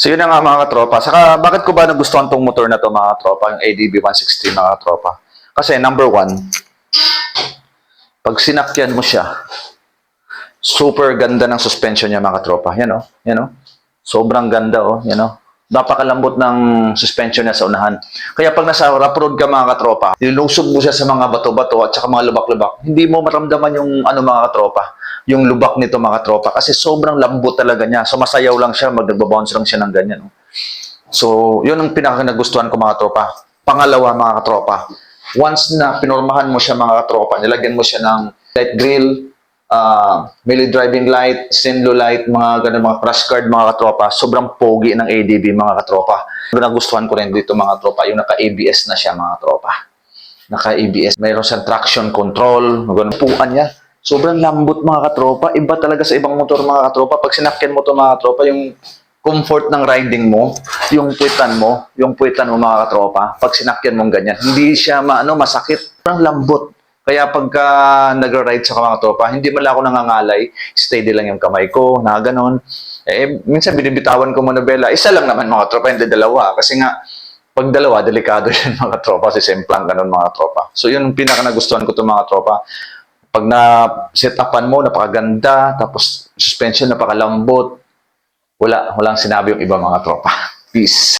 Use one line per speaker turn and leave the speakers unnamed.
So yun na nga mga katropa. Saka bakit ko ba nagustuhan tong motor na to mga katropa, yung ADB 160 mga katropa? Kasi number one, pag sinakyan mo siya, super ganda ng suspension niya mga katropa. Yan o, yan o. Sobrang ganda o, yan o. Napakalambot ng suspension niya sa unahan. Kaya pag nasa rough road ka mga katropa, nilusog mo siya sa mga bato-bato at saka mga lubak-lubak, hindi mo maramdaman yung ano mga katropa, yung lubak nito mga katropa kasi sobrang lambot talaga niya. So masayaw lang siya, magbo-bounce lang siya ng ganyan. No? So yun ang pinaka-nagustuhan ko mga katropa. Pangalawa mga katropa, once na pinormahan mo siya mga katropa, nilagyan mo siya ng light grill, melee driving light, Zenlo light, mga ganun, mga crash guard mga katropa, sobrang pogi ng ADB mga katropa. Nagustuhan ko rin dito mga katropa, yung naka-ABS na siya mga katropa. Naka-ABS, mayroon siyang traction control, ganun puan niya. Sobrang lambot mga katropa, iba talaga sa ibang motor mga katropa. Pag sinakyan mo to mga katropa, yung comfort ng riding mo, yung puwitan mo mga katropa, pag sinakyan mong ganyan, hindi siya masakit, sobrang lambot. Kaya pagka nag-ride sa mga tropa, hindi man lang ako nangangalay, steady lang yung kamay ko, na ganon. Minsan binibitawan ko muna bela. Isa lang naman mga tropa, hindi dalawa. Kasi nga, pag dalawa, delikado yun mga tropa. Kasi semplang ganon mga tropa. So yun ang pinaka nagustuhan ko itong mga tropa. Pag na-set upan mo, napakaganda. Tapos suspension, napakalambot. Walang sinabi yung iba mga tropa. Peace.